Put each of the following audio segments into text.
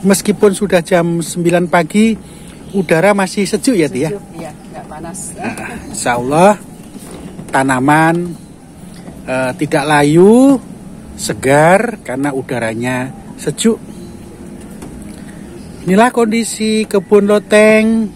Meskipun sudah jam 9 pagi, udara masih sejuk ya, Tia? Sejuk, ya, nggak panas. Insya Allah tanaman tidak layu, segar karena udaranya sejuk. Inilah kondisi kebun loteng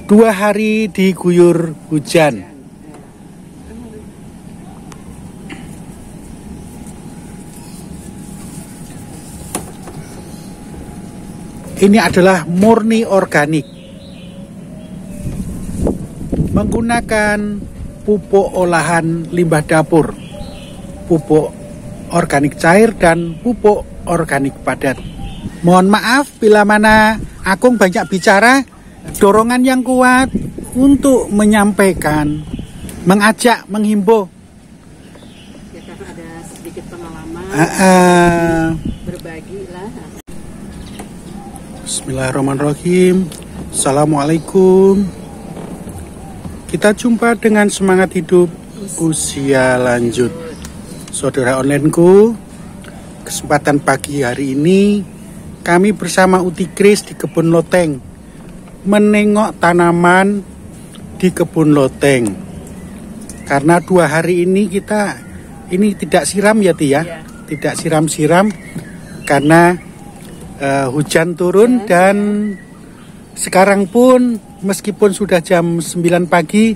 2 hari diguyur hujan. Ini adalah murni organik, menggunakan pupuk olahan limbah dapur, pupuk organik cair dan pupuk organik padat. Mohon maaf bila mana Akung banyak bicara, dorongan yang kuat untuk menyampaikan, mengajak, menghimbau. Ya, karena ada sedikit pengalaman, berbagi lah. Bismillahirrahmanirrahim. Assalamualaikum. Kita jumpa dengan semangat hidup usia lanjut. Saudara onlineku, kesempatan pagi hari ini kami bersama Uti Kris di kebun loteng menengok tanaman di kebun loteng. Karena 2 hari ini kita tidak siram ya, Tia? Ya. Tidak siram-siram karena hujan turun dan sekarang pun meskipun sudah jam 9 pagi,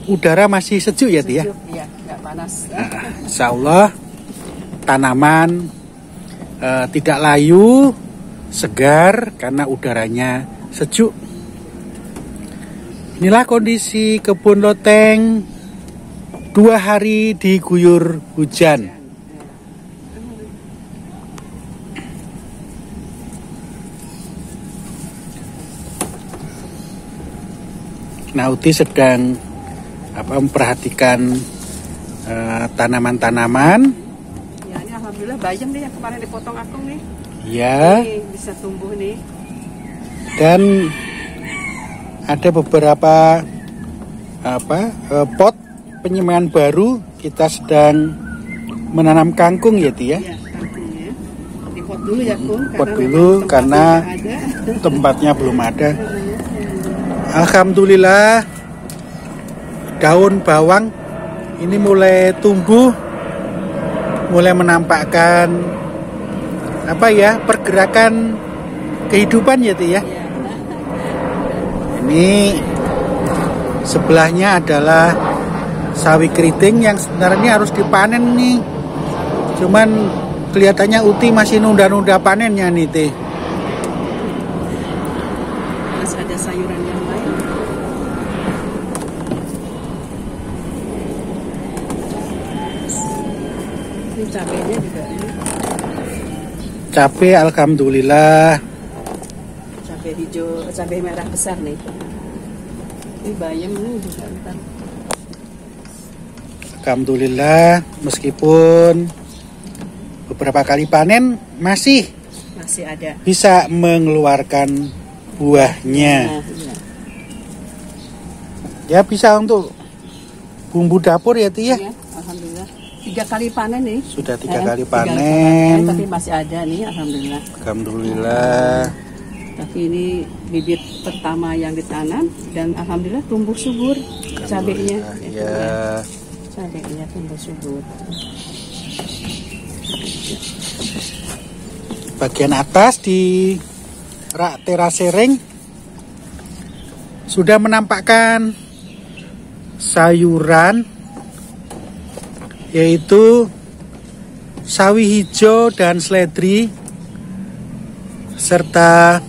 udara masih sejuk ya, Tia? Sejuk, ya, nggak panas. Insya Allah tanaman tidak layu, segar karena udaranya sejuk. Inilah kondisi kebun loteng 2 hari diguyur hujan. Nah, Uti sedang memperhatikan tanaman-tanaman. Ya, ini alhamdulillah bayam nih yang kemarin dipotong Akung nih. Ya. Ini bisa tumbuh nih. Dan ada beberapa pot penyemaian baru. Kita sedang menanam kangkung ya, Tia? Iya, kangkung ya. Dipot dulu ya, Kung. Pot dulu karena tempatnya belum ada. Alhamdulillah daun bawang ini mulai tumbuh, mulai menampakkan pergerakan kehidupan ya, Tia? Ini sebelahnya adalah sawi keriting yang sebenarnya harus dipanen nih. Cuman kelihatannya Uti masih nunda-nunda panennya nih, Teh. Masih ada sayuran yang lain. Ini cabenya juga ini. Cabai alhamdulillah. Cabai hijau, cabai merah besar nih. Ini bayam nih juga ntar. Alhamdulillah meskipun beberapa kali panen masih ada bisa mengeluarkan buahnya. Nah, iya. Ya bisa untuk bumbu dapur ya, Tia? Ya, alhamdulillah 3 kali panen nih. Sudah 3 kali 3 kali panen. tapi masih ada nih, alhamdulillah. Alhamdulillah. Tapi ini bibit pertama yang ditanam dan alhamdulillah tumbuh subur cabenya. Ya. Cabenya tumbuh subur. Bagian atas di rak terase ring sudah menampakkan sayuran yaitu sawi hijau dan seledri serta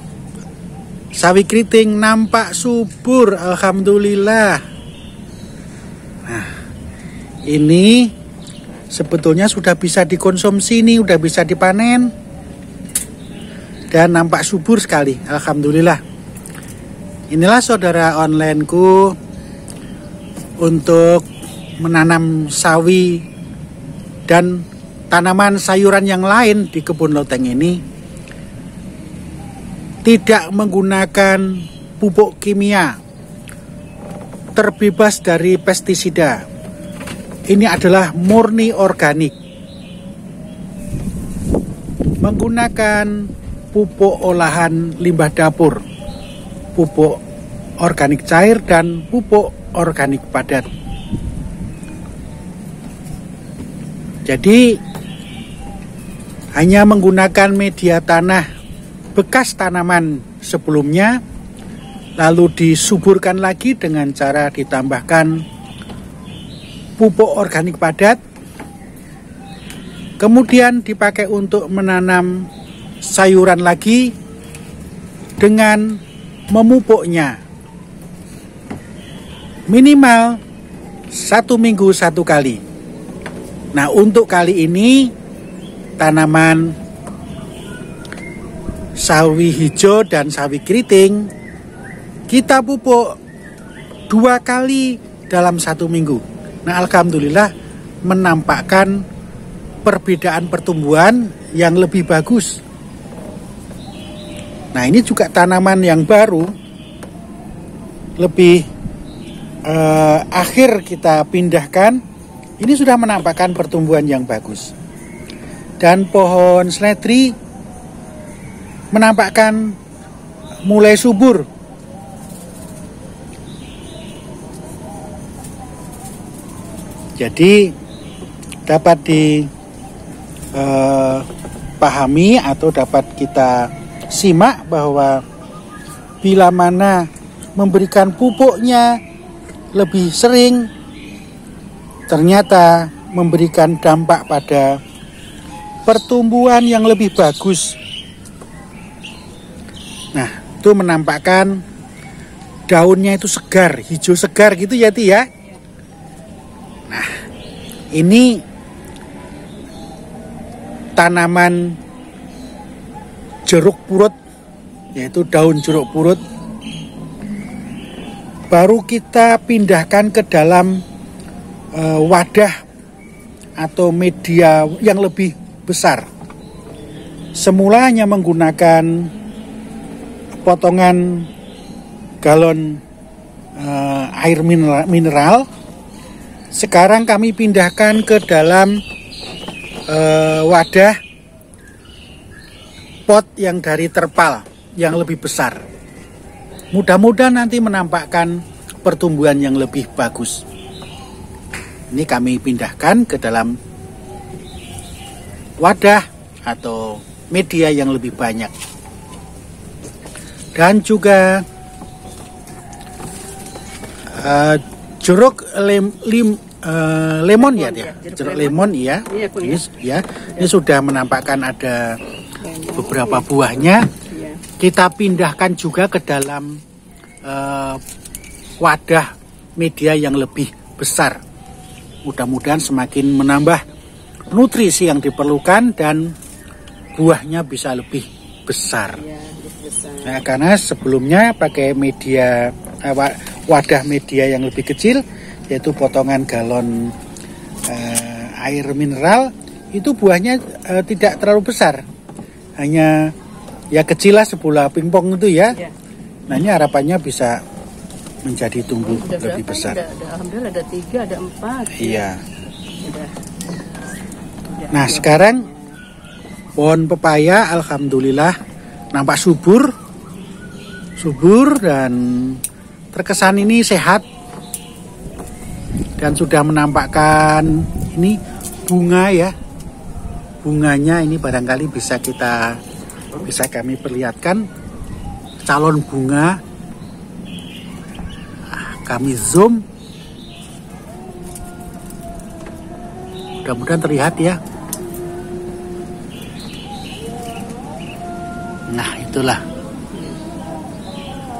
sawi keriting nampak subur, alhamdulillah. Nah, ini sebetulnya sudah bisa dikonsumsi nih, udah bisa dipanen dan nampak subur sekali, alhamdulillah. Inilah saudara onlineku untuk menanam sawi dan tanaman sayuran yang lain di kebun loteng ini tidak menggunakan pupuk kimia, terbebas dari pestisida. Ini adalah murni organik, menggunakan pupuk olahan limbah dapur, pupuk organik cair dan pupuk organik padat. Jadi hanya menggunakan media tanah bekas tanaman sebelumnya, lalu disuburkan lagi dengan cara ditambahkan pupuk organik padat, kemudian dipakai untuk menanam sayuran lagi dengan memupuknya minimal 1 minggu 1 kali. Nah, untuk kali ini tanaman sawi hijau dan sawi keriting kita pupuk 2 kali dalam 1 minggu. Nah, alhamdulillah menampakkan perbedaan pertumbuhan yang lebih bagus. Nah, ini juga tanaman yang baru, lebih akhir kita pindahkan, ini sudah menampakkan pertumbuhan yang bagus. Dan pohon seledri menampakkan mulai subur. Jadi dapat dipahami atau dapat kita simak bahwa bila mana memberikan pupuknya lebih sering, ternyata memberikan dampak pada pertumbuhan yang lebih bagus. Nah, itu menampakkan daunnya itu segar, hijau segar gitu ya, Ti ya. Nah, ini tanaman jeruk purut, yaitu daun jeruk purut, baru kita pindahkan ke dalam wadah atau media yang lebih besar. Semula hanya menggunakan potongan galon air mineral. Sekarang kami pindahkan ke dalam wadah pot yang dari terpal yang lebih besar. Mudah-mudahan nanti menampakkan pertumbuhan yang lebih bagus. Ini kami pindahkan ke dalam wadah atau media yang lebih banyak. Dan juga jeruk lemon ya, jeruk lemon ya. Ini sudah menampakkan ada beberapa buahnya. Kita pindahkan juga ke dalam wadah media yang lebih besar. Mudah-mudahan semakin menambah nutrisi yang diperlukan dan buahnya bisa lebih besar. Nah, karena sebelumnya pakai media wadah media yang lebih kecil, yaitu potongan galon air mineral, itu buahnya tidak terlalu besar, hanya ya kecil lah sebola pingpong itu ya. Nah, ini harapannya bisa menjadi tumbuh lebih besar. Alhamdulillah ada 3, ada 4. Iya. Nah, sekarang pohon pepaya alhamdulillah nampak subur dan terkesan ini sehat dan sudah menampakkan ini bunga ya. Bunganya ini barangkali bisa kami perlihatkan calon bunga. Kami zoom, mudah-mudahan terlihat ya. Nah, itulah,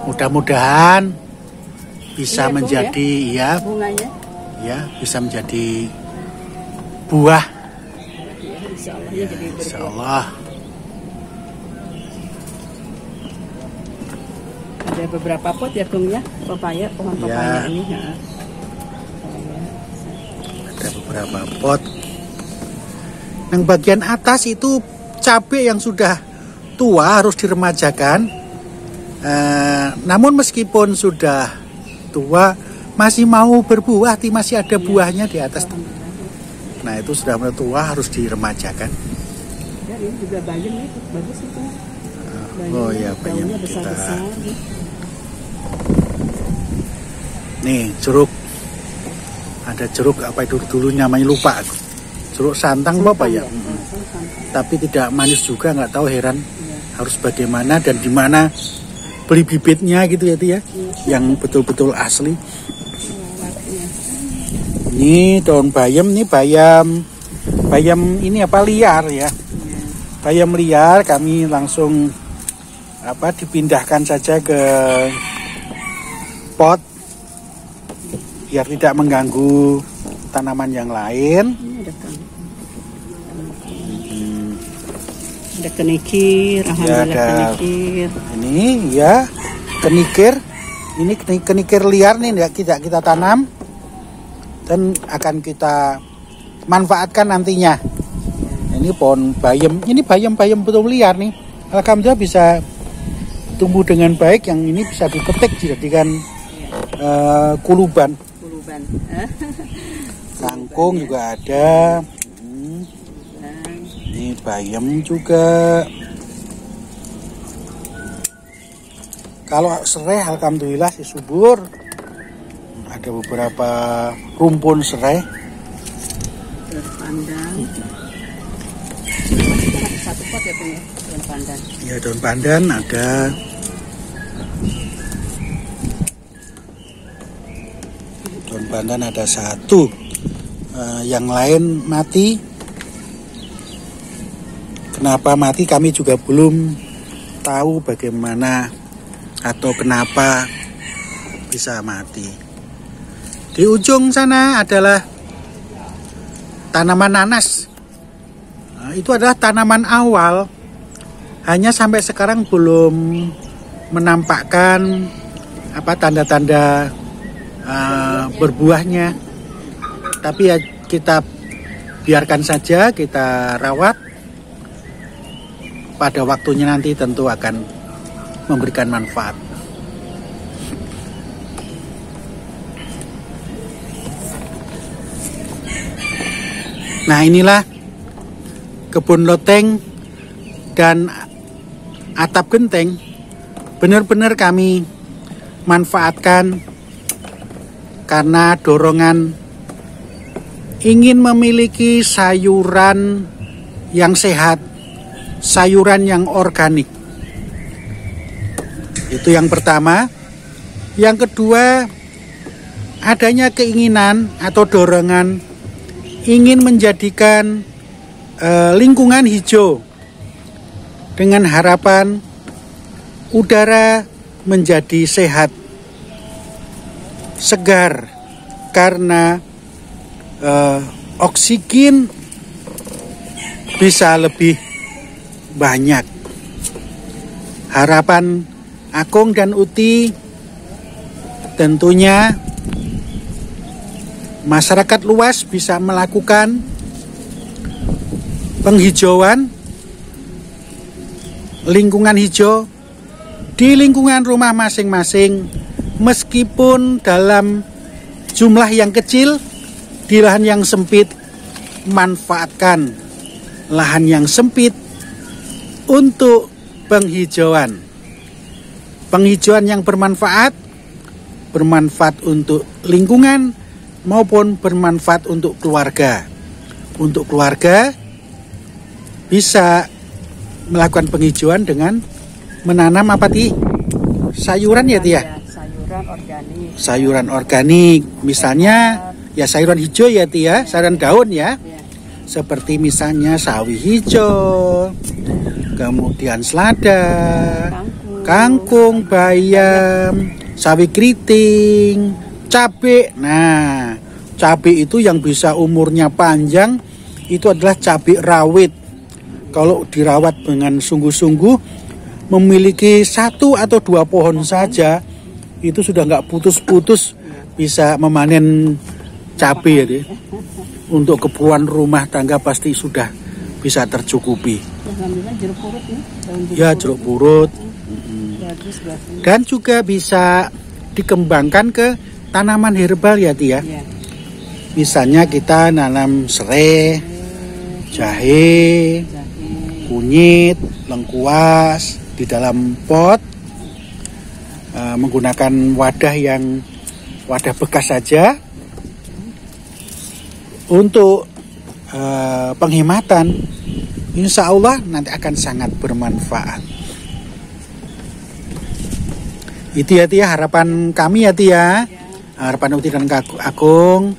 mudah-mudahan bisa menjadi ya, bunganya ya bisa menjadi buah. Insya Allah. Ada beberapa pot ya, Kung ya, pepaya, pohon pepaya ini. Ada beberapa pot. Yang bagian atas itu cabai yang sudah tua harus diremajakan. Namun meskipun sudah tua masih mau berbuah, masih ada buahnya di atas. Nah, itu sudah tua harus diremajakan. Ya, ini juga bayam ya, bagus itu. Oh iya, bayam daunnya besar-besar. Nih jeruk, ada jeruk apa itu dulu namanya lupa aku. Jeruk santang apa ya? Tapi tidak manis juga, nggak tahu, heran harus bagaimana dan di mana beli bibitnya gitu ya Tia, yang betul-betul asli. Ini daun bayam, nih bayam ini apa, liar ya. Bayam liar kami langsung dipindahkan saja ke pot biar tidak mengganggu tanaman yang lain. Ada kenikir, alhamdulillah kenikir. Ini ya kenikir, ini kenikir liar nih kita tanam dan akan kita manfaatkan nantinya. Ini pohon bayam, ini bayam betul liar nih. Alhamdulillah bisa tumbuh dengan baik. Yang ini bisa dipetik dijadikan kuluban. Kangkung juga ada. Ini bayam juga. Kalau serai alhamdulillah sih subur. Ada beberapa rumpun serai. Daun pandan. Satu pot ya punya daun pandan. Ya daun pandan ada. Daun pandan ada satu. Yang lain mati. Kenapa mati kami juga belum tahu bagaimana atau kenapa bisa mati. Di ujung sana adalah tanaman nanas. Nah, itu adalah tanaman awal. Hanya sampai sekarang belum menampakkan tanda-tanda berbuahnya. Tapi ya kita biarkan saja, kita rawat. Pada waktunya nanti tentu akan memberikan manfaat. Nah inilah kebun loteng dan atap genteng benar-benar kami manfaatkan karena dorongan ingin memiliki sayuran yang sehat, sayuran yang organik. Itu yang pertama. Yang kedua, adanya keinginan atau dorongan ingin menjadikan lingkungan hijau dengan harapan udara menjadi sehat, segar, karena oksigen bisa lebih banyak. Harapan Akung dan Uti tentunya masyarakat luas bisa melakukan penghijauan lingkungan hijau di lingkungan rumah masing-masing, meskipun dalam jumlah yang kecil, di lahan yang sempit. Manfaatkan lahan yang sempit untuk penghijauan. Penghijauan yang bermanfaat untuk lingkungan maupun bermanfaat untuk keluarga. Untuk keluarga bisa melakukan penghijauan dengan menanam sayuran ya Tia? Sayuran organik. Sayuran organik, misalnya ya sayuran hijau ya Tia, sayuran daun ya. Seperti misalnya sawi hijau, kemudian selada, kangkung, bayam, sawi keriting, cabai. Nah, cabai itu yang bisa umurnya panjang itu adalah cabai rawit. Kalau dirawat dengan sungguh-sungguh, memiliki 1 atau 2 pohon saja, itu sudah nggak putus-putus bisa memanen cabai ya. Untuk keperluan rumah tangga pasti sudah bisa tercukupi. Alhamdulillah jeruk purut nih. Ya jeruk purut. Dan juga bisa dikembangkan ke tanaman herbal ya Tia. Misalnya kita nanam serai, jahe, kunyit, lengkuas, di dalam pot, menggunakan wadah bekas saja. Untuk penghematan, insya Allah nanti akan sangat bermanfaat. Itu ya Tia, harapan kami ya Tia, harapan Uti dan Kak Agung.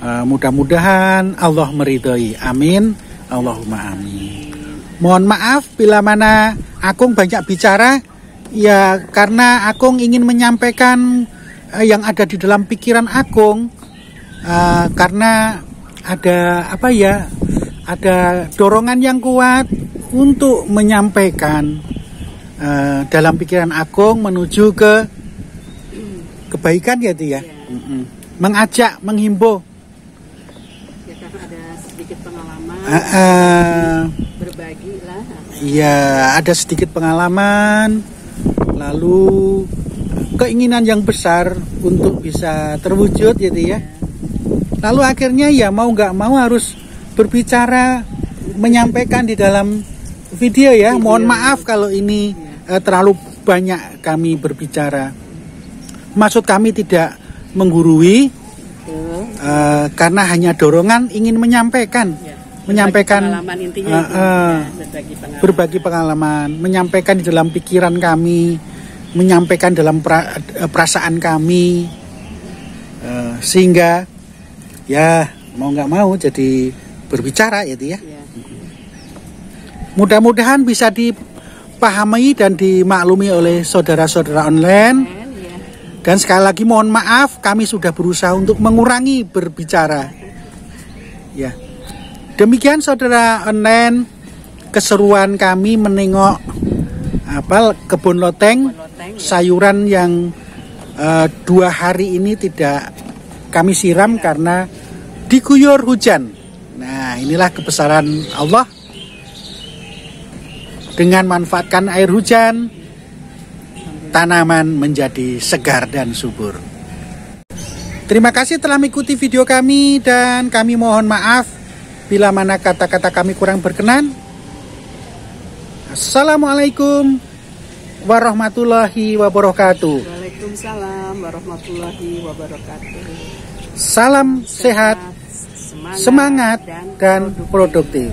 Mudah-mudahan Allah meridhoi. Amin. Allahumma amin. Mohon maaf bila mana Agung banyak bicara, ya karena Agung ingin menyampaikan yang ada di dalam pikiran Agung, karena ada ada dorongan yang kuat untuk menyampaikan dalam pikiran Agung menuju ke kebaikan ya Tia. Mengajak, menghimbau. Sedikit pengalaman, berbagi lah. Iya, ada sedikit pengalaman, lalu keinginan yang besar untuk bisa terwujud gitu ya. Lalu akhirnya ya mau nggak mau harus berbicara, menyampaikan di dalam video ya. Mohon maaf kalau ini terlalu banyak kami berbicara. Maksud kami tidak menggurui, karena hanya dorongan ingin menyampaikan, pengalaman intinya berbagi pengalaman, menyampaikan di dalam pikiran kami, menyampaikan dalam perasaan kami, sehingga ya mau nggak mau jadi berbicara ya. Mudah-mudahan bisa dipahami dan dimaklumi oleh saudara-saudara online. Dan sekali lagi mohon maaf, kami sudah berusaha untuk mengurangi berbicara. Ya. Demikian saudara online, keseruan kami menengok kebun loteng, sayuran yang 2 hari ini tidak kami siram karena diguyur hujan. Nah, inilah kebesaran Allah. Dengan manfaatkan air hujan, tanaman menjadi segar dan subur. Terima kasih telah mengikuti video kami, dan kami mohon maaf bila mana kata-kata kami kurang berkenan. Assalamualaikum warahmatullahi wabarakatuh. Waalaikumsalam warahmatullahi wabarakatuh. Salam sehat, semangat dan produktif.